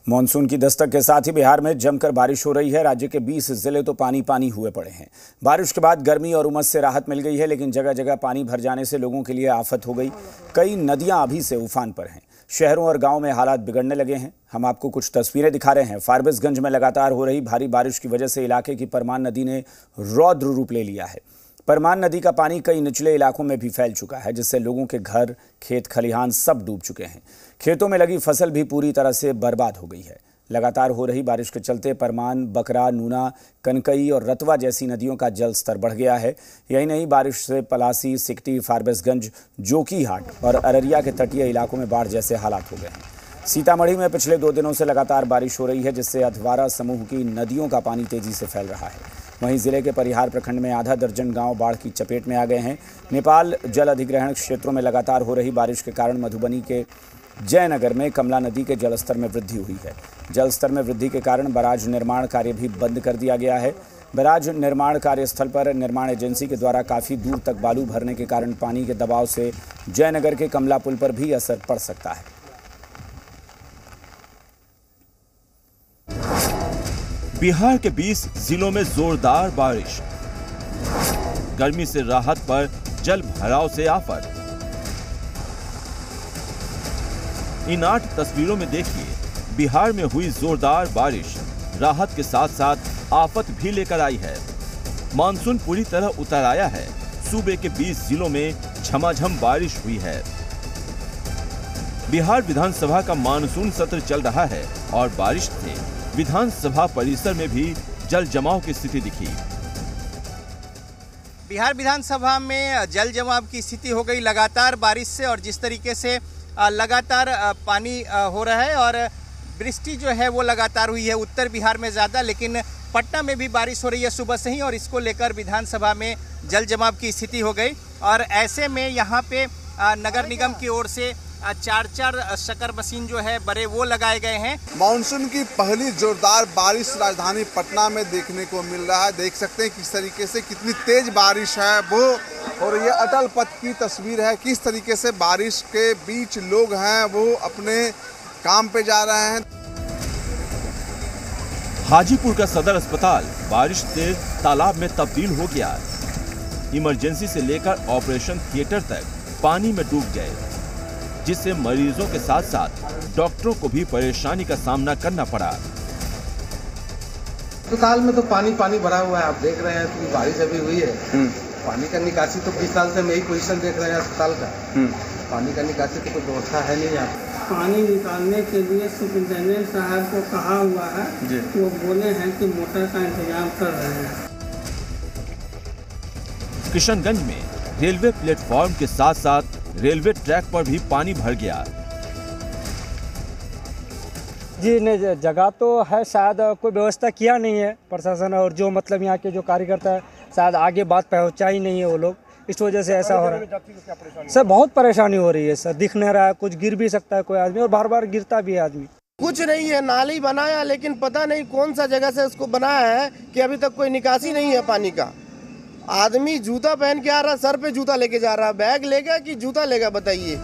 Monsoon की दस्तक के साथ ही बिहार में जमकर बारिश हो रही है। राज्य के 20 जिले तो पानी पानी हुए पड़े हैं। बारिश के बाद गर्मी और उमस से राहत मिल गई है, लेकिन जगह जगह पानी भर जाने से लोगों के लिए आफत हो गई। कई नदियां अभी से उफान पर हैं। शहरों और गांव में हालात बिगड़ने लगे हैं। हम आपको कुछ तस्वीरें दिखा रहे हैं। फारबिसगंज में लगातार हो रही भारी बारिश की वजह से इलाके की परमान नदी ने रौद्र रूप ले लिया है। परमान नदी का पानी कई निचले इलाकों में भी फैल चुका है, जिससे लोगों के घर, खेत खलिहान सब डूब चुके हैं। खेतों में लगी फसल भी पूरी तरह से बर्बाद हो गई है। लगातार हो रही बारिश के चलते परमान, बकरा, नूना, कनकई और रतवा जैसी नदियों का जल स्तर बढ़ गया है। यही नहीं, बारिश से पलासी, सिकटी, फारबिसगंज, जोकीहाट और अररिया के तटीय इलाकों में बाढ़ जैसे हालात हो गए हैं। सीतामढ़ी में पिछले 2 दिनों से लगातार बारिश हो रही है, जिससे अधवारा समूह की नदियों का पानी तेजी से फैल रहा है। वहीं जिले के परिहार प्रखंड में आधा दर्जन गांव बाढ़ की चपेट में आ गए हैं। नेपाल जल अधिग्रहण क्षेत्रों में लगातार हो रही बारिश के कारण मधुबनी के जयनगर में कमला नदी के जलस्तर में वृद्धि हुई है। जलस्तर में वृद्धि के कारण बराज निर्माण कार्य भी बंद कर दिया गया है। बराज निर्माण कार्यस्थल पर निर्माण एजेंसी के द्वारा काफ़ी दूर तक बालू भरने के कारण पानी के दबाव से जयनगर के कमला पुल पर भी असर पड़ सकता है। बिहार के 20 जिलों में जोरदार बारिश, गर्मी से राहत पर जल भराव से आफत। इन 8 तस्वीरों में देखिए, बिहार में हुई जोरदार बारिश राहत के साथ साथ आफत भी लेकर आई है। मानसून पूरी तरह उतर आया है। सूबे के 20 जिलों में झमाझम बारिश हुई है। बिहार विधानसभा का मानसून सत्र चल रहा है और बारिश से विधानसभा परिसर में भी जल जमाव की स्थिति दिखी। बिहार विधानसभा में जल जमाव की स्थिति हो गई लगातार बारिश से, और जिस तरीके से लगातार पानी हो रहा है और वृष्टि जो है वो लगातार हुई है उत्तर बिहार में ज़्यादा, लेकिन पटना में भी बारिश हो रही है सुबह से ही, और इसको लेकर विधानसभा में जल जमाव की स्थिति हो गई। और ऐसे में यहाँ पे नगर निगम की ओर से 4 शकर मशीन जो है बड़े वो लगाए गए हैं। मानसून की पहली जोरदार बारिश राजधानी पटना में देखने को मिल रहा है। देख सकते हैं किस तरीके से कितनी तेज बारिश है वो, और ये अटल पथ की तस्वीर है। किस तरीके से बारिश के बीच लोग हैं वो अपने काम पे जा रहे हैं। हाजीपुर का सदर अस्पताल बारिश से तालाब में तब्दील हो गया। इमरजेंसी से लेकर ऑपरेशन थिएटर तक पानी में डूब गए, जिससे मरीजों के साथ साथ डॉक्टरों को भी परेशानी का सामना करना पड़ा। अस्पताल में तो पानी भरा हुआ है। आप देख रहे हैं कि बारिश अभी हुई है। पानी का निकासी तो 20 साल से हम यही पोजीशन देख रहे हैं अस्पताल का। पानी का निकासी तो कोई व्यवस्था है नहीं यहाँ। पानी निकालने के लिए सुपरिटेंडेंट साहब को कहा हुआ है, वो बोले हैं कि मोटर का इंतजाम कर रहे हैं। किशनगंज में रेलवे प्लेटफॉर्म के साथ साथ रेलवे ट्रैक पर भी पानी भर गया। जी नहीं, जगह तो है, शायद कोई व्यवस्था किया नहीं है प्रशासन, और जो मतलब यहाँ के जो कार्यकर्ता है शायद आगे बात पहुँचा ही नहीं है वो लोग, इस वजह से ऐसा हो रहा है। सर बहुत परेशानी हो रही है सर, दिख नहीं रहा है, कुछ गिर भी सकता है कोई आदमी, और बार बार गिरता भी है आदमी। कुछ नहीं है, नाली बनाया लेकिन पता नहीं कौन सा जगह से उसको बनाया है कि अभी तक कोई निकासी नहीं है पानी का। आदमी जूता पहन के आ रहा, सर पे जूता लेके जा रहा, बैग लेगा कि जूता लेगा बताइए।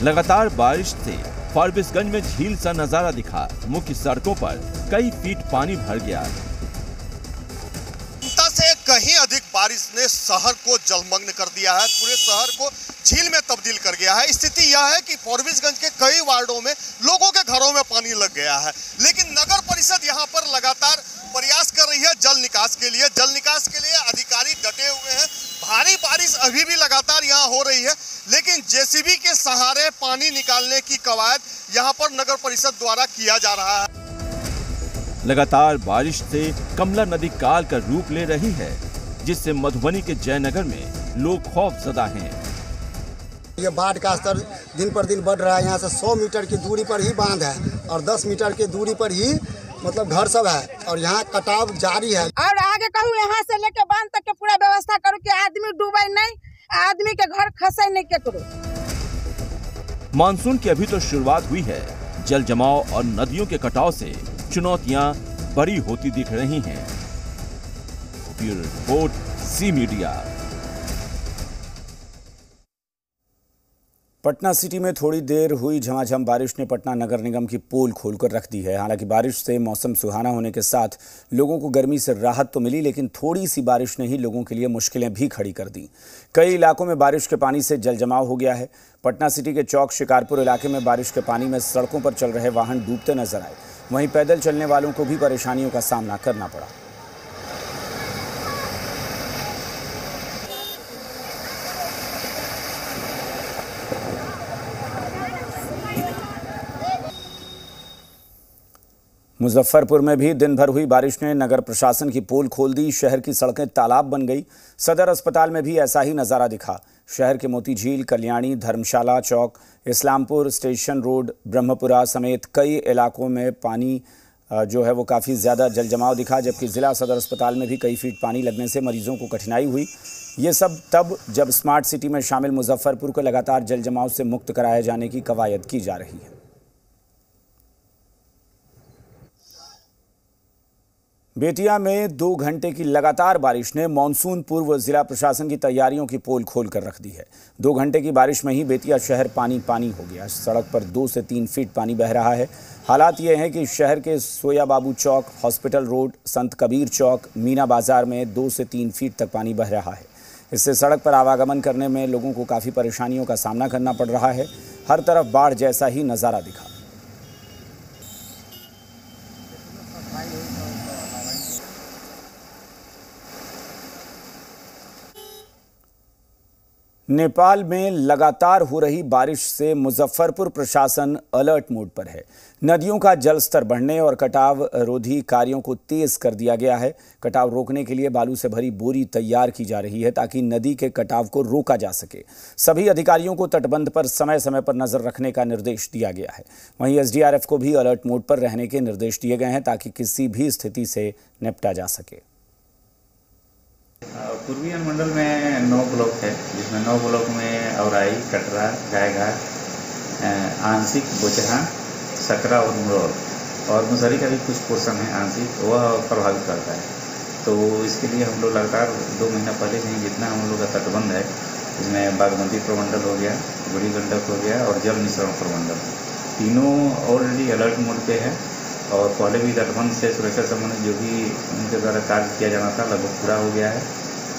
लगातार बारिश से फारबिसगंज में झील सा नजारा दिखा। मुख्य सड़कों पर कई फीट पानी भर गया। से कहीं अधिक बारिश ने शहर को जलमग्न कर दिया है। पूरे शहर को झील में तब्दील कर गया है। स्थिति यह है कि फारबिसगंज के कई वार्डों में लोगों के घरों में पानी लग गया है, लेकिन नगर परिषद यहां पर लगातार प्रयास कर रही है जल निकास के लिए। जल निकास के लिए अधिकारी डटे हुए हैं। भारी बारिश अभी भी लगातार यहाँ हो रही है, लेकिन जेसीबी के सहारे पानी निकालने की कवायद यहाँ पर नगर परिषद द्वारा किया जा रहा है। लगातार बारिश से कमला नदी काल का रूप ले रही है, जिससे मधुबनी के जयनगर में लोग खौफजदा हैं। ये बाढ़ का स्तर दिन पर दिन बढ़ रहा है। यहाँ से 100 मीटर की दूरी पर ही बांध है और 10 मीटर की दूरी पर ही मतलब घर सब है, और यहाँ कटाव जारी है। और आगे कहूँ यहाँ से लेके बांध तक के पूरा व्यवस्था करो कि आदमी डूबे नहीं, आदमी के घर खसे नहीं के करो। मानसून की अभी तो शुरुआत हुई है। जल जमाव और नदियों के कटाव से चुनौतियां बड़ी होती दिख रही हैं। Bureau report, C media. Patna city में थोड़ी देर हुई झमाझम बारिश ने पटना नगर निगम की पोल खोलकर रख दी है। हालांकि बारिश से मौसम सुहाना होने के साथ लोगों को गर्मी से राहत तो मिली, लेकिन थोड़ी सी बारिश ने ही लोगों के लिए मुश्किलें भी खड़ी कर दी। कई इलाकों में बारिश के पानी से जलजमाव हो गया है। पटना सिटी के चौक शिकारपुर इलाके में बारिश के पानी में सड़कों पर चल रहे वाहन डूबते नजर आए। वहीं पैदल चलने वालों को भी परेशानियों का सामना करना पड़ा। मुजफ्फरपुर में भी दिन भर हुई बारिश ने नगर प्रशासन की पोल खोल दी। शहर की सड़कें तालाब बन गई। सदर अस्पताल में भी ऐसा ही नज़ारा दिखा। शहर के मोती झील, कल्याणी, धर्मशाला चौक, इस्लामपुर, स्टेशन रोड, ब्रह्मपुरा समेत कई इलाकों में पानी जो है वो काफ़ी ज़्यादा जलजमाव दिखा, जबकि ज़िला सदर अस्पताल में भी कई फीट पानी लगने से मरीजों को कठिनाई हुई। ये सब तब जब स्मार्ट सिटी में शामिल मुजफ्फरपुर को लगातार जलजमाव से मुक्त कराए जाने की कवायद की जा रही है। बेतिया में 2 घंटे की लगातार बारिश ने मानसून पूर्व जिला प्रशासन की तैयारियों की पोल खोल कर रख दी है। 2 घंटे की बारिश में ही बेतिया शहर पानी पानी हो गया। सड़क पर 2 से 3 फीट पानी बह रहा है। हालात ये हैं कि शहर के सोया बाबू चौक, हॉस्पिटल रोड, संत कबीर चौक, मीना बाजार में 2 से 3 फीट तक पानी बह रहा है। इससे सड़क पर आवागमन करने में लोगों को काफ़ी परेशानियों का सामना करना पड़ रहा है। हर तरफ बाढ़ जैसा ही नज़ारा दिखा। नेपाल में लगातार हो रही बारिश से मुजफ्फरपुर प्रशासन अलर्ट मोड पर है। नदियों का जलस्तर बढ़ने और कटाव रोधी कार्यों को तेज कर दिया गया है। कटाव रोकने के लिए बालू से भरी बोरी तैयार की जा रही है ताकि नदी के कटाव को रोका जा सके। सभी अधिकारियों को तटबंध पर समय समय पर नजर रखने का निर्देश दिया गया है। वहीं एसडीआरएफ को भी अलर्ट मोड पर रहने के निर्देश दिए गए हैं ताकि किसी भी स्थिति से निपटा जा सके। पूर्वी अनुमंडल में 9 ब्लॉक है, जिसमें 9 ब्लॉक में औराई, कटरा, गायघाट, आंशिक बोचहा, सकरा और मुरौल और मुसहरी का भी कुछ पोर्शन है आंशिक, वह प्रभावित करता है। तो इसके लिए हम लोग लगातार 2 महीना पहले से ही जितना हम लोग का तटबंध है, इसमें बागमती प्रमंडल हो गया, बूढ़ी गंडक हो गया और जल मिश्रण प्रमंडल, तीनों ऑलरेडी अलर्ट मोड पे है। और पहले भी तटबंध से सुरक्षा संबंधित जो भी उनके द्वारा कार्य किया जाना था लगभग पूरा हो गया है।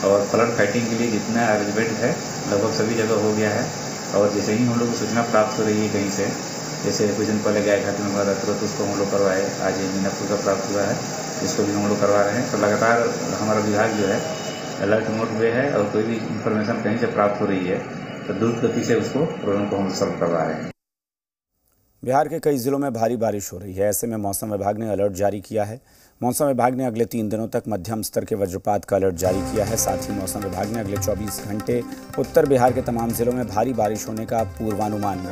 और फ्लड फाइटिंग के लिए जितना अरेंजमेंट है लगभग सभी जगह हो गया है। और जैसे ही हम लोग को सूचना प्राप्त हो रही है कहीं से, जैसे कुछ दिन पहले गायघाट में हुआ था तुरंत उसको हम लोग करवाए, आज ये मीनापुर का प्राप्त हुआ है, इसको भी हम लोग करवा रहे हैं। तो लगातार हमारा विभाग जो है अलर्ट मोड पे है और कोई भी इंफॉर्मेशन कहीं से प्राप्त हो रही है तो द्रुत गति से उसको प्रॉब्लम को हम सॉल्व करवा रहे हैं। बिहार के कई जिलों में भारी बारिश हो रही है। ऐसे में मौसम विभाग ने अलर्ट जारी किया है। मौसम विभाग ने अगले 3 दिनों तक मध्यम स्तर के वज्रपात का अलर्ट जारी किया है। साथ ही मौसम विभाग ने अगले 24 घंटे उत्तर बिहार के तमाम जिलों में भारी बारिश होने का पूर्वानुमान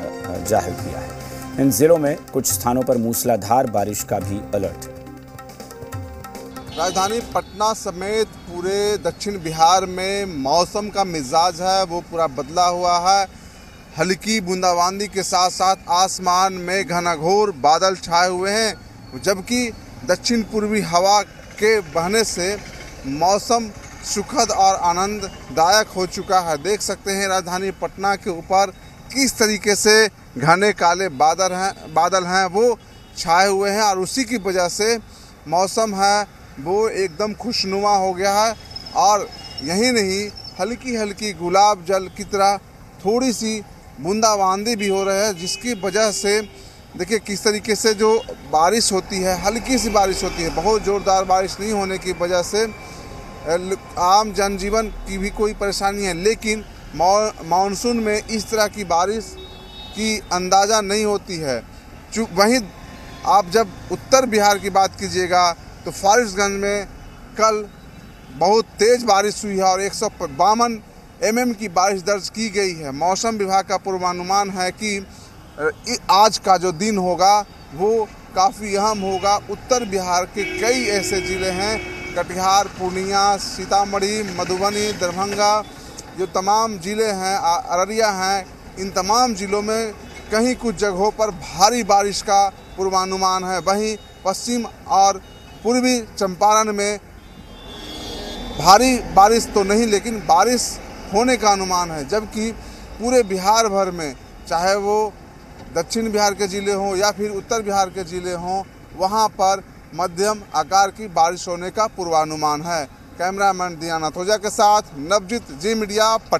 जाहिर किया है। इन जिलों में कुछ स्थानों पर मूसलाधार बारिश का भी अलर्ट है। राजधानी पटना समेत पूरे दक्षिण बिहार में मौसम का मिजाज है वो पूरा बदला हुआ है। हल्की बूंदाबांदी के साथ साथ आसमान में घनघोर बादल छाए हुए हैं, जबकि दक्षिण पूर्वी हवा के बहने से मौसम सुखद और आनंददायक हो चुका है। देख सकते हैं राजधानी पटना के ऊपर किस तरीके से घने काले बादल हैं वो छाए हुए हैं और उसी की वजह से मौसम है वो एकदम खुशनुमा हो गया है। और यही नहीं, हल्की हल्की गुलाब जल की तरह थोड़ी सी बूंदाबांदी भी हो रही है, जिसकी वजह से देखिए किस तरीके से जो बारिश होती है, हल्की सी बारिश होती है, बहुत ज़ोरदार बारिश नहीं होने की वजह से आम जनजीवन की भी कोई परेशानी है। लेकिन मानसून में इस तरह की बारिश की अंदाज़ा नहीं होती है। वहीं आप जब उत्तर बिहार की बात कीजिएगा तो फारिसगंज में कल बहुत तेज़ बारिश हुई है और 152 mm की बारिश दर्ज की गई है। मौसम विभाग का पूर्वानुमान है कि आज का जो दिन होगा वो काफ़ी अहम होगा। उत्तर बिहार के कई ऐसे ज़िले हैं, कटिहार, पूर्णिया, सीतामढ़ी, मधुबनी, दरभंगा, जो तमाम ज़िले हैं, अररिया हैं, इन तमाम ज़िलों में कहीं कुछ जगहों पर भारी बारिश का पूर्वानुमान है। वहीं पश्चिम और पूर्वी चंपारण में भारी बारिश तो नहीं लेकिन बारिश होने का अनुमान है, जबकि पूरे बिहार भर में चाहे वो दक्षिण बिहार के ज़िले हों या फिर उत्तर बिहार के ज़िले हों, वहाँ पर मध्यम आकार की बारिश होने का पूर्वानुमान है। कैमरामैन दीनानाथ ओझा के साथ नवजीत, जी मीडिया, पटना।